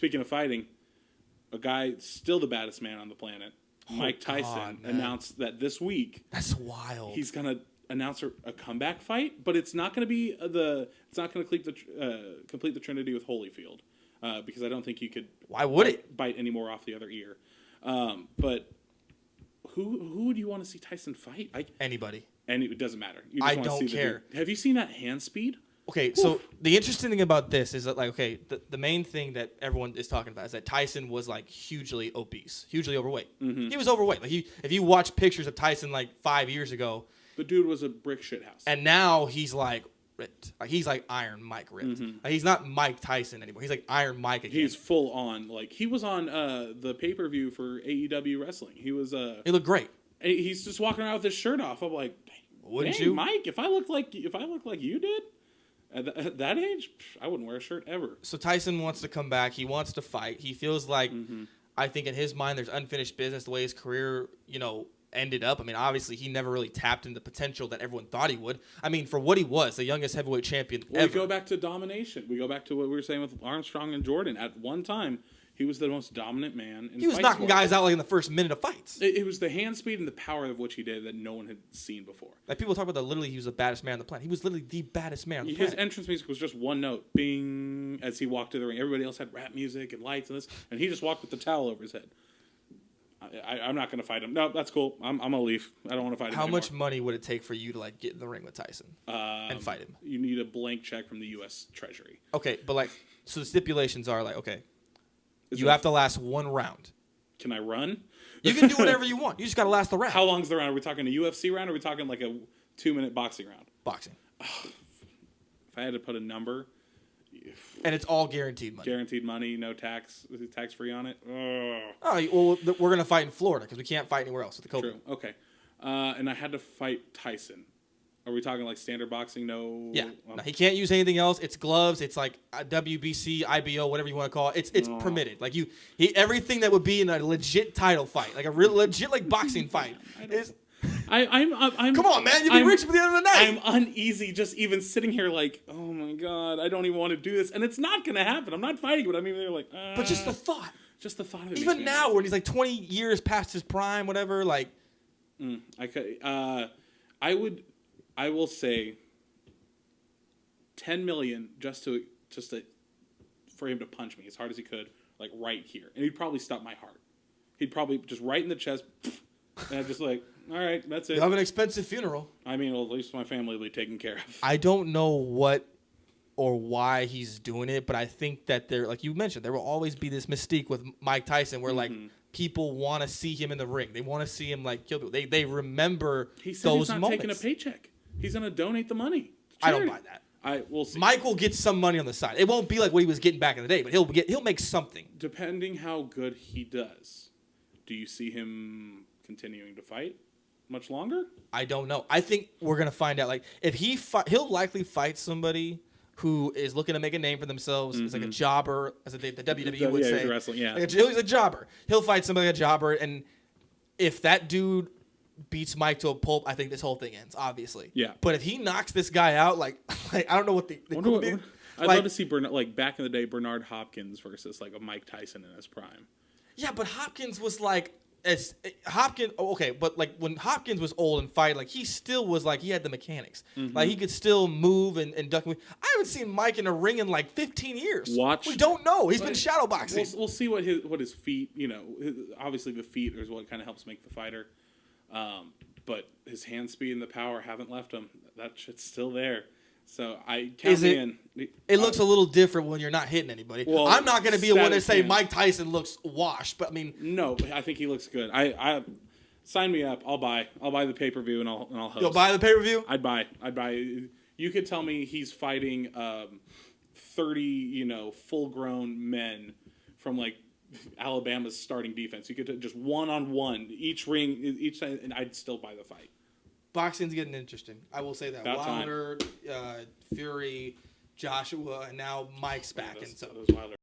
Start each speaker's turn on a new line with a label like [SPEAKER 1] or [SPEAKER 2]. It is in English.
[SPEAKER 1] Speaking of fighting, a guy still the baddest man on the planet, Mike Tyson, announced that this week.
[SPEAKER 2] That's wild.
[SPEAKER 1] He's gonna announce a comeback fight, but it's not gonna be it's not gonna complete the Trinity with Holyfield, because I don't think you could.
[SPEAKER 2] Why would it
[SPEAKER 1] bite any more off the other ear? But who would you want to see Tyson fight?
[SPEAKER 2] Anybody.
[SPEAKER 1] And it doesn't matter. You
[SPEAKER 2] I don't care.
[SPEAKER 1] Have you seen that hand speed?
[SPEAKER 2] Okay, so the interesting thing about this is that, like, okay, the main thing that everyone is talking about is that Tyson was, like, hugely obese, hugely overweight. Mm-hmm. He was overweight. Like, if you watch pictures of Tyson, like, 5 years ago.
[SPEAKER 1] The dude was a brick shit house.
[SPEAKER 2] And now he's, like, ripped. Like, he's, like, Iron Mike ripped. Mm-hmm. Like, he's not Mike Tyson anymore. He's, like, Iron Mike again.
[SPEAKER 1] He's full on. Like, he was on the pay-per-view for AEW Wrestling. He was...
[SPEAKER 2] he looked great.
[SPEAKER 1] He's just walking around with his shirt off. I'm like,
[SPEAKER 2] wouldn't you?
[SPEAKER 1] Mike, if I looked like you did... At that age, I wouldn't wear a shirt ever.
[SPEAKER 2] So Tyson wants to come back. He wants to fight. He feels like, I think in his mind, there's unfinished business the way his career, ended up. I mean, obviously, he never really tapped into the potential that everyone thought he would. I mean, for what he was, the youngest heavyweight champion ever.
[SPEAKER 1] We go back to domination. We go back to what we were saying with Armstrong and Jordan. At one time, he was the most dominant man in
[SPEAKER 2] He was knocking guys out like in the first minute of fights.
[SPEAKER 1] It was the hand speed and the power of which he did that no one had seen before.
[SPEAKER 2] Like, people talk about that literally he was the baddest man on the planet. He was literally the baddest man on the planet.
[SPEAKER 1] His entrance music was just one note, bing, as he walked to the ring. Everybody else had rap music and lights and this, and he just walked with the towel over his head. I'm not going to fight him. No, that's cool. I'm going to leave. I don't want to fight him
[SPEAKER 2] How
[SPEAKER 1] anymore.
[SPEAKER 2] much money would it take for you to, like, get in the ring with Tyson and fight him?
[SPEAKER 1] You need a blank check from the U.S. Treasury.
[SPEAKER 2] Okay, but, like, so the stipulations are, like, okay, you have to last one round.
[SPEAKER 1] Can I run?
[SPEAKER 2] You can do whatever you want. You just got to last the round.
[SPEAKER 1] How long's the round? Are we talking a UFC round or are we talking like a 2-minute boxing round?
[SPEAKER 2] Boxing.
[SPEAKER 1] If I had to put a number.
[SPEAKER 2] And it's all guaranteed money.
[SPEAKER 1] Guaranteed money, no tax, tax-free on it.
[SPEAKER 2] Oh, well, we're going to fight in Florida because we can't fight anywhere else with the COVID.
[SPEAKER 1] True, okay. And I had to fight Tyson. Are we talking like standard boxing? No.
[SPEAKER 2] Yeah. No, he can't use anything else. It's gloves. It's like WBC, IBO, whatever you want to call it. It's permitted. Like everything that would be in a legit title fight, like a real legit like boxing fight.
[SPEAKER 1] I'm
[SPEAKER 2] come on, man. You'd be rich by the end of the night.
[SPEAKER 1] I'm uneasy just even sitting here like, oh my God, I don't even want to do this. And it's not going to happen. I'm not fighting, but I'm even there like,
[SPEAKER 2] But just the thought.
[SPEAKER 1] Just the thought of it.
[SPEAKER 2] Even now, when he's like 20 years past his prime, whatever, like.
[SPEAKER 1] I will say 10 million just to for him to punch me as hard as he could, like right here. And he'd probably stop my heart. He'd probably just right in the chest. And I'm just like, all right, that's it.
[SPEAKER 2] You have an expensive funeral.
[SPEAKER 1] I mean, well, at least my family will be taken care of.
[SPEAKER 2] I don't know what or why he's doing it, but I think that there, like you mentioned, there will always be this mystique with Mike Tyson where, like, people want to see him in the ring. They want to see him, like, kill people. They remember those moments. He said he's not
[SPEAKER 1] taking a paycheck. He's going to donate the money.
[SPEAKER 2] I don't buy that.
[SPEAKER 1] We'll see.
[SPEAKER 2] Mike will get some money on the side. It won't be like what he was getting back in the day, but he'll make something.
[SPEAKER 1] Depending how good he does, do you see him continuing to fight much longer?
[SPEAKER 2] I don't know. I think we're gonna find out. Like, if he'll likely fight somebody who is looking to make a name for themselves. It's like a jobber, as the WWE would say.
[SPEAKER 1] Wrestling, yeah.
[SPEAKER 2] Like he's a jobber. He'll fight somebody like a jobber, and if that dude beats Mike to a pulp, I think this whole thing ends, obviously.
[SPEAKER 1] Yeah.
[SPEAKER 2] But if he knocks this guy out, like I don't know what the
[SPEAKER 1] I'd love to see like back in the day Bernard Hopkins versus like a Mike Tyson in his prime.
[SPEAKER 2] Yeah, but Hopkins was like but like when Hopkins was old and fight, like he still was like he had the mechanics. Like he could still move and duck. I haven't seen Mike in a ring in like 15 years. We don't know. He's been shadow boxing.
[SPEAKER 1] We'll see what his feet, obviously the feet is what kind of helps make the fighter. But his hand speed and the power haven't left him. That shit's still there. So I count me in.
[SPEAKER 2] It looks a little different when you're not hitting anybody. Well, I'm not going to be the one to say Mike Tyson looks washed, but I mean,
[SPEAKER 1] no, I think he looks good. I sign me up. I'll buy the pay-per-view and I'll host.
[SPEAKER 2] You'll buy the pay-per-view?
[SPEAKER 1] I'd buy. You could tell me he's fighting 30, full-grown men from like Alabama's starting defense. You could just one-on-one each ring each side, and I'd still buy the fight.
[SPEAKER 2] Boxing's getting interesting. I will say that.
[SPEAKER 1] About
[SPEAKER 2] Wilder, Fury, Joshua, and now Mike's back.
[SPEAKER 1] Those Wilder